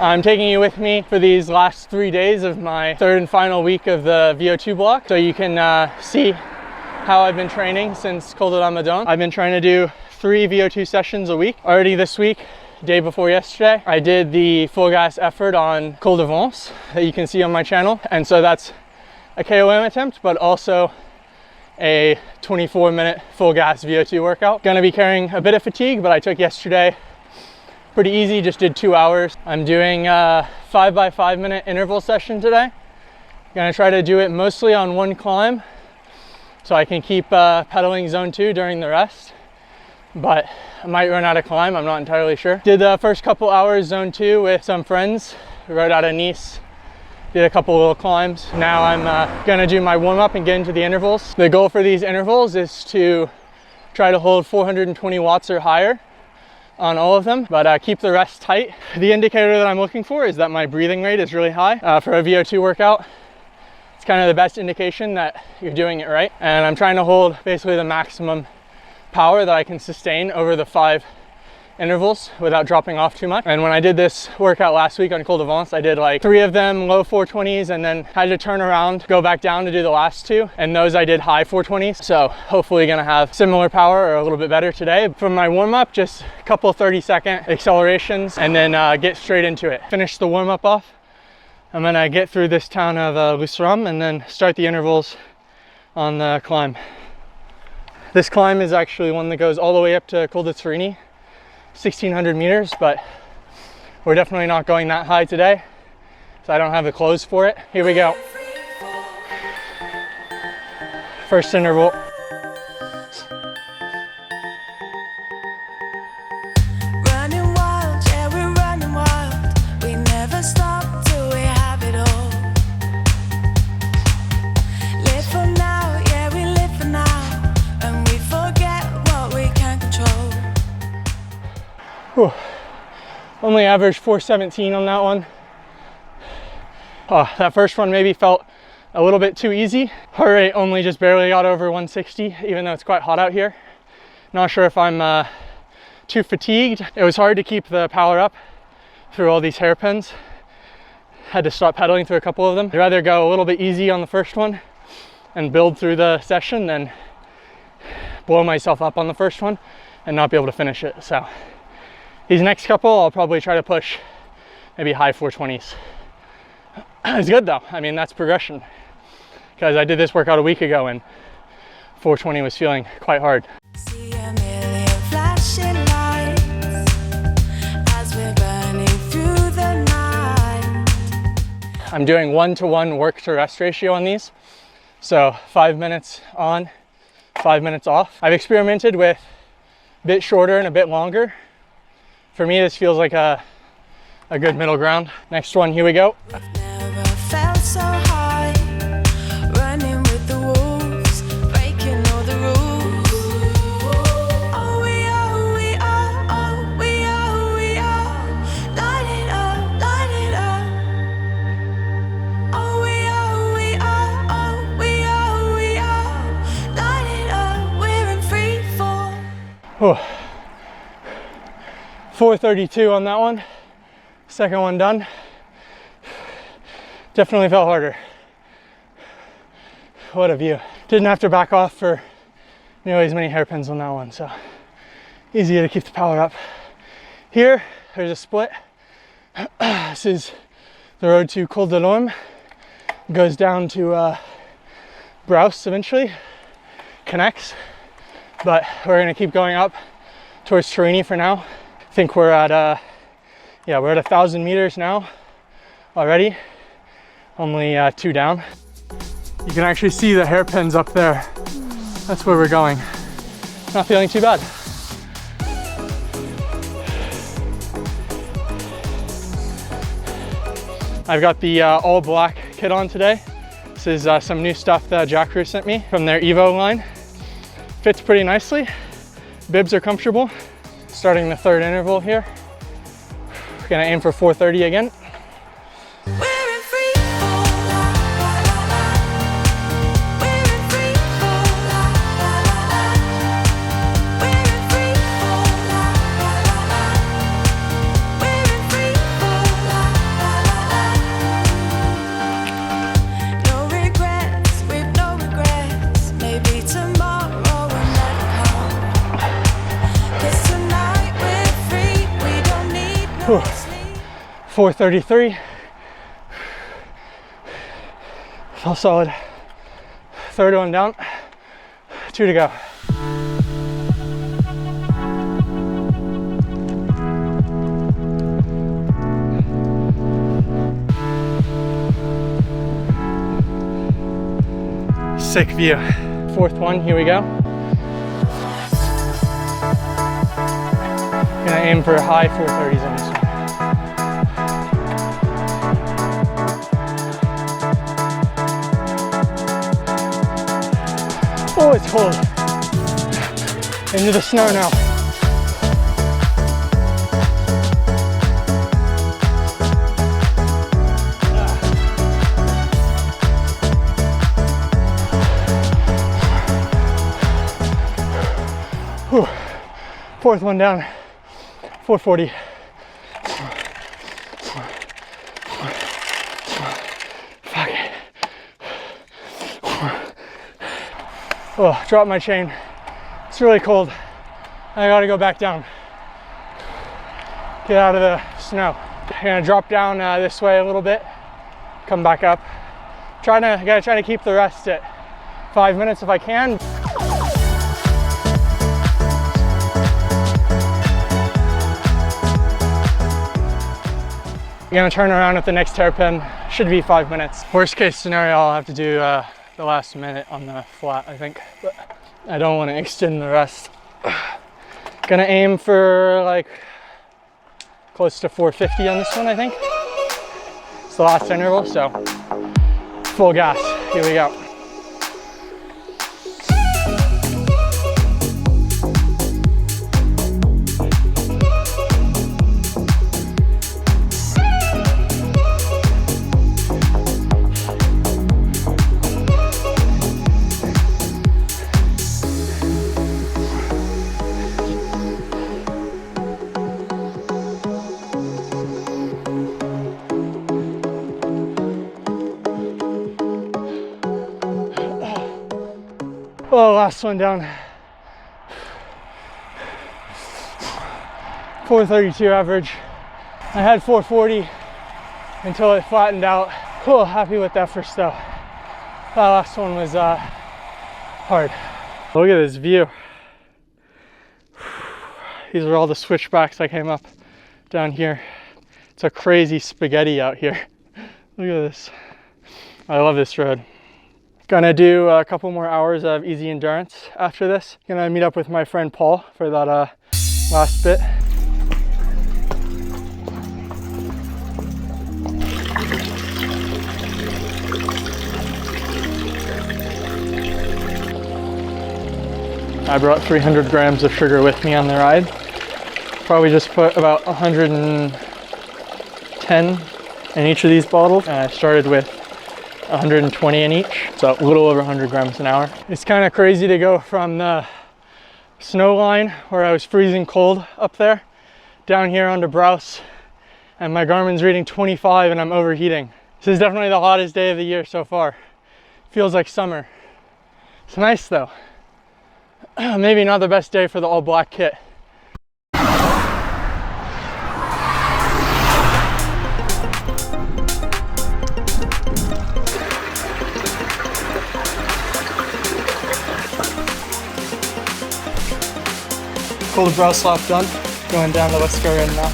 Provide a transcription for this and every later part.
I'm taking you with me for these last 3 days of my third and final week of the VO2 block, so you can see how I've been training since Col de Ramadan. I've been trying to do 3 VO2 sessions a week. Already this week, day before yesterday, I did the full gas effort on Col de Vence that you can see on my channel. And so that's a KOM attempt, but also a 24-minute full gas VO2 workout. Gonna be carrying a bit of fatigue, but I took yesterday pretty easy, just did 2 hours. I'm doing a 5 by 5 minute interval session today. Gonna try to do it mostly on one climb so I can keep pedaling zone 2 during the rest, but I might run out of climb, I'm not entirely sure. Did the first couple hours zone 2 with some friends. We rode out of Nice, did a couple little climbs. Now I'm gonna do my warm-up and get into the intervals. The goal for these intervals is to try to hold 420 watts or higher on all of them, but keep the rest tight. The indicator that I'm looking for is that my breathing rate is really high for a VO2 workout. It's kind of the best indication that you're doing it right. And I'm trying to hold basically the maximum power that I can sustain over the 5 intervals without dropping off too much. And when I did this workout last week on Col de Vence, I did like 3 of them low 420s and then had to turn around, go back down to do the last 2. And those I did high 420s. So hopefully gonna have similar power or a little bit better today. For my warm up, just a couple 30-second accelerations and then get straight into it. Finish the warm up off. I'm gonna get through this town of Lucéram and then start the intervals on the climb. This climb is actually one that goes all the way up to Col de Turini, 1,600 meters, but we're definitely not going that high today, so I don't have the clothes for it. Here we go. First interval. Running wild, yeah, we're running wild. We never stop till we have it all. Live for now, yeah, we live for now, and we forget what we can't control. Whew. Only averaged 417 on that one. Oh, that first one maybe felt a little bit too easy. Heart rate only just barely got over 160, even though it's quite hot out here. Not sure if I'm too fatigued. It was hard to keep the power up through all these hairpins. Had to stop pedaling through a couple of them. I'd rather go a little bit easy on the first one and build through the session than blow myself up on the first one and not be able to finish it. So these next couple, I'll probably try to push maybe high 420s. It's good though. I mean, that's progression, because I did this workout a week ago and 420 was feeling quite hard. See a million flashing lights as we're burning through the night. I'm doing 1-to-1 work to rest ratio on these. So 5 minutes on, 5 minutes off. I've experimented with a bit shorter and a bit longer. For me, this feels like a good middle ground. Next one, here we go. Never felt so high, running with the wolves, breaking all the rules. Oh, we are, oh, we are, light it up, light it up. Oh, we are, oh, we are, light it up, we're in free fall. Oh. 432 on that one. Second one done. Definitely felt harder. What a view. Didn't have to back off for nearly as many hairpins on that one, so easier to keep the power up. Here, there's a split. This is the road to Col de Lorme. Goes down to Brous eventually. Connects. But we're gonna keep going up towards Turini for now. I think we're at we're at 1,000 meters now already, only 2 down. You can actually see the hairpins up there. That's where we're going. Not feeling too bad. I've got the all black kit on today. This is some new stuff that Jack Crew sent me from their Evo line. Fits pretty nicely. Bibs are comfortable. Starting the third interval here. We're gonna aim for 430 again. 4:33. Felt solid. Third one down. 2 to go. Sick view. Fourth one, here we go. Gonna aim for high 430s on this one. Oh, it's cold. Into the snow now. Whew. Fourth one down, 440. Fuck it. Oh, dropped my chain. It's really cold. I gotta go back down. Get out of the snow. I'm gonna drop down this way a little bit, come back up. Gotta try to keep the rest at 5 minutes if I can. I'm gonna turn around at the next hairpin. Should be 5 minutes. Worst case scenario, I'll have to do the last minute on the flat, I think. But I don't want to extend the rest. Gonna aim for like close to 450 on this one, I think. It's the last interval, so full gas. Here we go. Oh, last one down. 432 average. I had 440 until it flattened out. Cool, happy with that first though. That last one was hard. Look at this view. These are all the switchbacks I came up down here. It's a crazy spaghetti out here. Look at this. I love this road. Gonna do a couple more hours of easy endurance after this. Gonna meet up with my friend Paul for that last bit. I brought 300 grams of sugar with me on the ride. Probably just put about 110 in each of these bottles. And I started with 120 in each, so a little over 100 grams an hour. It's kind of crazy to go from the snow line where I was freezing cold up there down here onto Browse, and my Garmin's reading 25 and I'm overheating. This is definitely the hottest day of the year so far. Feels like summer. It's nice though. Maybe not the best day for the all black kit. Cold brow slap done. Going down to Let's Go Rin now.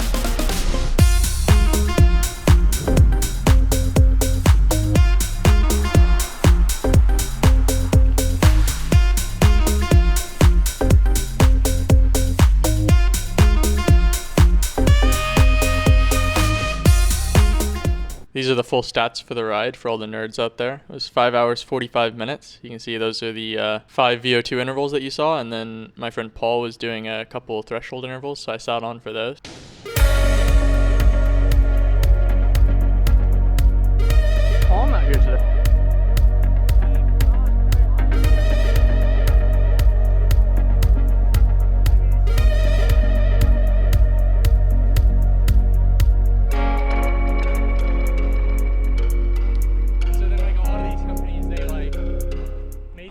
These are the full stats for the ride for all the nerds out there. It was 5 hours, 45 minutes. You can see those are the 5 VO2 intervals that you saw, and then my friend Paul was doing a couple threshold intervals, so I sat on for those. Calm out here today.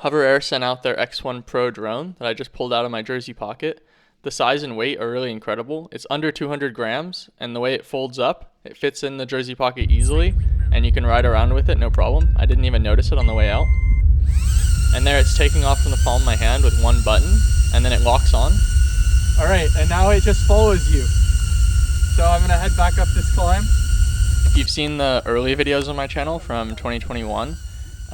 HOVERAir sent out their X1 PRO drone that I just pulled out of my jersey pocket. The size and weight are really incredible. It's under 200 grams, and the way it folds up, it fits in the jersey pocket easily, and you can ride around with it no problem. I didn't even notice it on the way out. And there it's taking off from the palm of my hand with one button, and then it locks on. All right, and now it just follows you. So I'm gonna head back up this climb. If you've seen the early videos on my channel from 2021,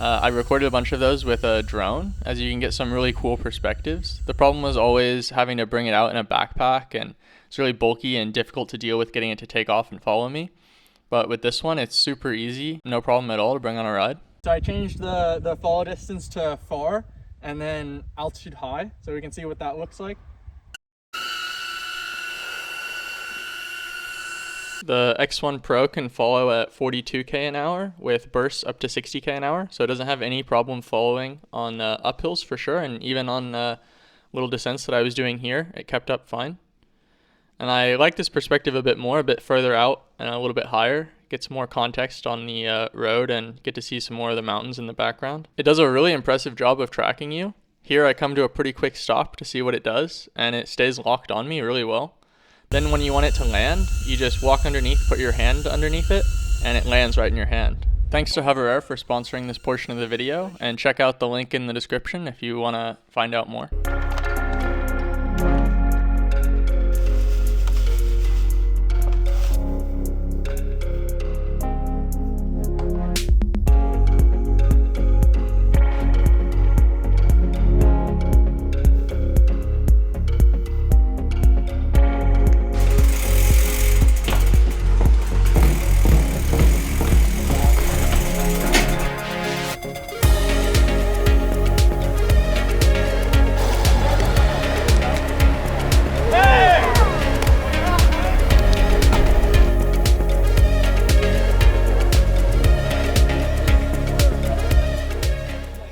I recorded a bunch of those with a drone, as you can get some really cool perspectives. The problem was always having to bring it out in a backpack, and it's really bulky and difficult to deal with getting it to take off and follow me. But with this one, it's super easy, no problem at all to bring on a ride. So I changed the follow distance to far and then altitude high, so we can see what that looks like. The X1 Pro can follow at 42k an hour with bursts up to 60k an hour, so it doesn't have any problem following on uphills for sure, and even on little descents that I was doing here, it kept up fine. And I like this perspective a bit more, a bit further out and a little bit higher. Gets more context on the road and get to see some more of the mountains in the background. It does a really impressive job of tracking you. Here I come to a pretty quick stop to see what it does, and it stays locked on me really well. Then when you want it to land, you just walk underneath, put your hand underneath it, and it lands right in your hand. Thanks to HOVERAir for sponsoring this portion of the video, and check out the link in the description if you want to find out more.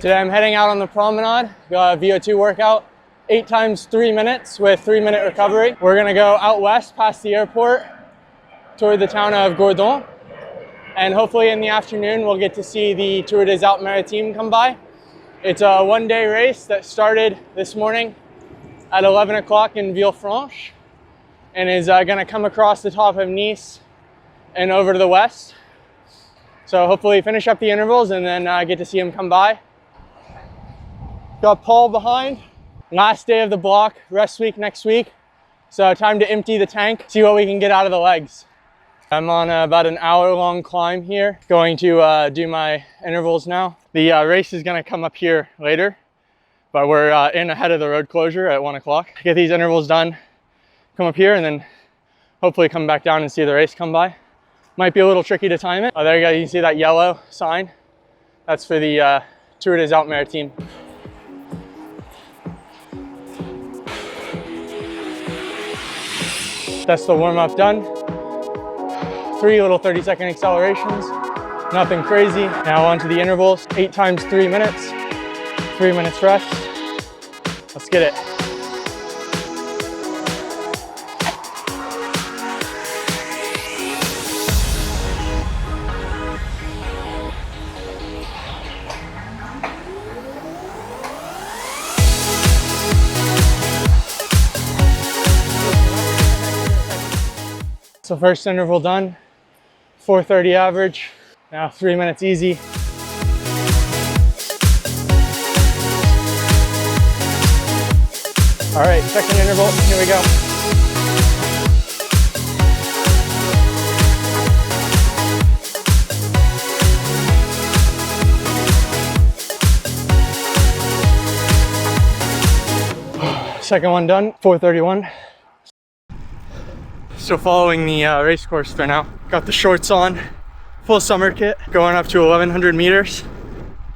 Today I'm heading out on the promenade, got a VO2 workout, 8 times 3 minutes with 3-minute recovery. We're gonna go out west past the airport toward the town of Gourdon. And hopefully in the afternoon we'll get to see the Tour des Alpes-Maritimes come by. It's a one-day race that started this morning at 11 o'clock in Villefranche and is gonna come across the top of Nice and over to the west. So hopefully finish up the intervals and then get to see him come by. Got Paul behind. Last day of the block, rest week next week. So time to empty the tank, see what we can get out of the legs. I'm on about an hour-long climb here, going to do my intervals now. The race is gonna come up here later, but we're in ahead of the road closure at 1 o'clock. Get these intervals done, come up here, and then hopefully come back down and see the race come by. Might be a little tricky to time it. Oh, there you go, you can see that yellow sign. That's for the Tour des Alpes-Maritimes. That's the warm-up done. 3 little 30-second accelerations, nothing crazy. Now on to the intervals, 8 times 3 minutes, 3 minutes rest. Let's get it. So first interval done, 4:30 average. Now 3 minutes easy. All right, second interval, here we go. Second one done, 4:31. Still following the race course for now. Got the shorts on, full summer kit, going up to 1100 meters.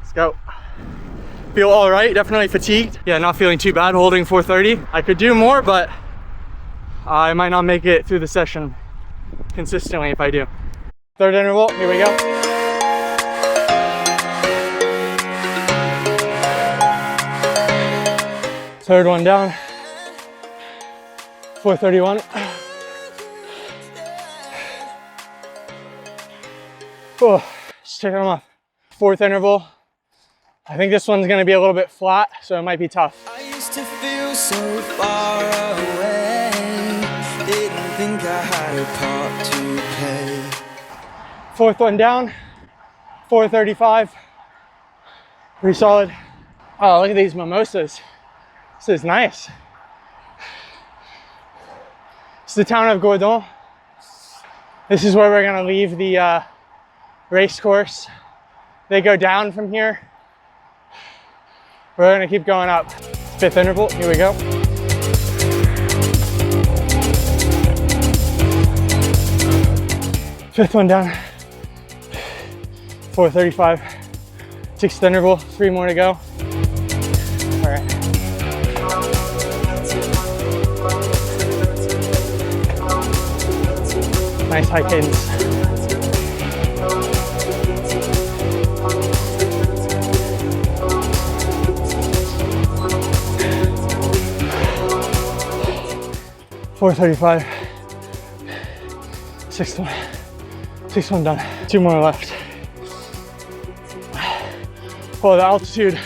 Let's go. Feel all right, definitely fatigued. Yeah, not feeling too bad holding 4:30. I could do more, but I might not make it through the session consistently if I do. Third interval, here we go. Third one down, 4:31. Oh, just taking them off. Fourth interval. I think this one's gonna be a little bit flat, so it might be tough. I used to feel feel so far away. Didn't think I had a part to play. Fourth one down, 4:35. Pretty solid. Oh, look at these mimosas. This is nice. It's the town of Gourdon. This is where we're gonna leave the race course. They go down from here. We're gonna keep going up. Fifth interval, here we go. Fifth one down, 4:35. Sixth interval, 3 more to go. All right. Nice high cadence. .435. Sixth one done. 2 more left. Well, the altitude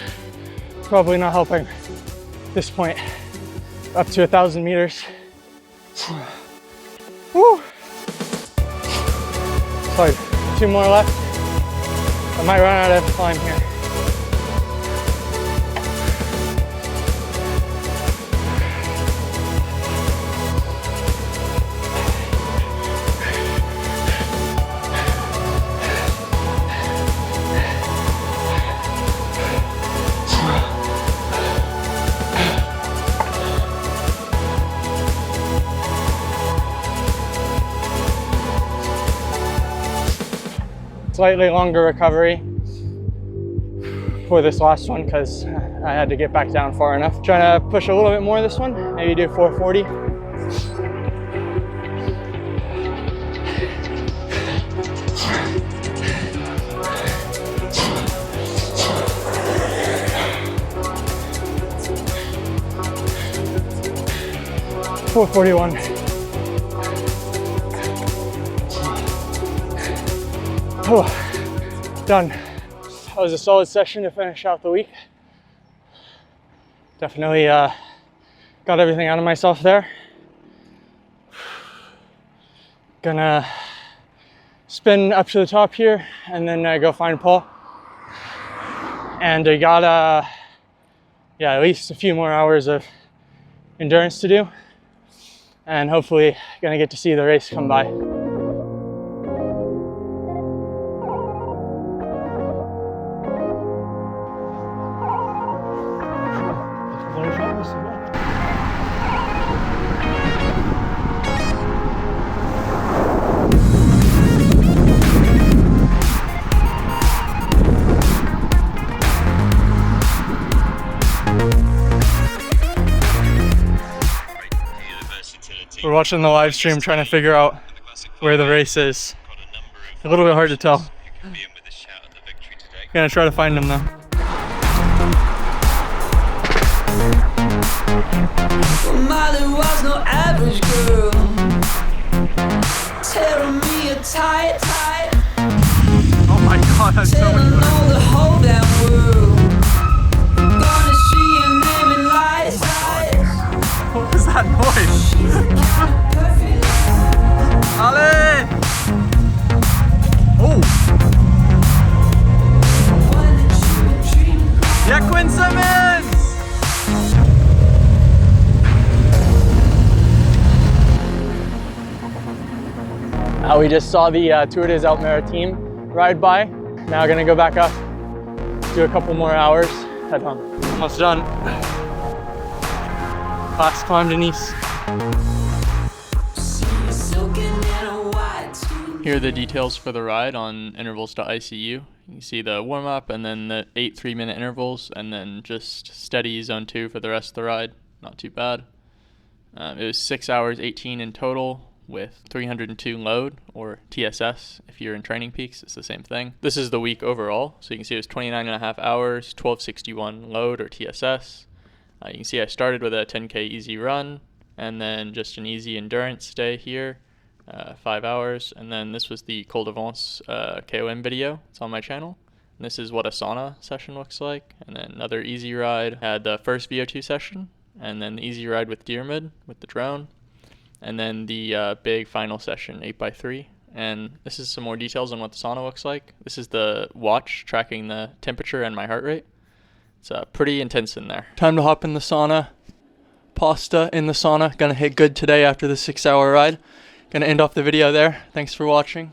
probably not helping at this point. Up to 1,000 meters. Woo! Sorry, 2 more left. I might run out of climb here. Slightly longer recovery for this last one because I had to get back down far enough. Trying to push a little bit more this one, maybe do 440. .441. Done. That was a solid session to finish out the week. Definitely got everything out of myself there. Gonna spin up to the top here and then go find Paul. And I got at least a few more hours of endurance to do. And hopefully gonna get to see the race come by. We're watching the live stream trying to figure out where the race is. A little bit hard to tell. Gonna try to find him though. Well, Molly was no average girl, tearing me a tight. Oh my god, that's so Telling much all the whole damn world, garnishing and naming lies. What was that noise? Ale! Oh! Yeah, Quinn Simmons! We just saw the Tour des Alpes-Maritimes ride by. Now gonna go back up, do a couple more hours, head home. Almost done. Last climb to Nice. Here are the details for the ride on intervals.icu. You can see the warm-up and then the 8 3-minute intervals and then just steady zone 2 for the rest of the ride. Not too bad. It was 6 hours 18 in total with 302 load, or TSS. If you're in Training Peaks, it's the same thing. This is the week overall. So you can see it was 29.5 hours, 1261 load, or TSS. You can see I started with a 10K easy run and then just an easy endurance day here. 5 hours, and then this was the Col d'Avance KOM video. It's on my channel. And this is what a sauna session looks like, and then another easy ride. Had the first VO2 session, and then the easy ride with Diarmid with the drone, and then the big final session 8x3. And this is some more details on what the sauna looks like. This is the watch tracking the temperature and my heart rate. It's pretty intense in there. Time to hop in the sauna. Pasta in the sauna. Gonna hit good today after the 6-hour ride. Gonna end off the video there. Thanks for watching.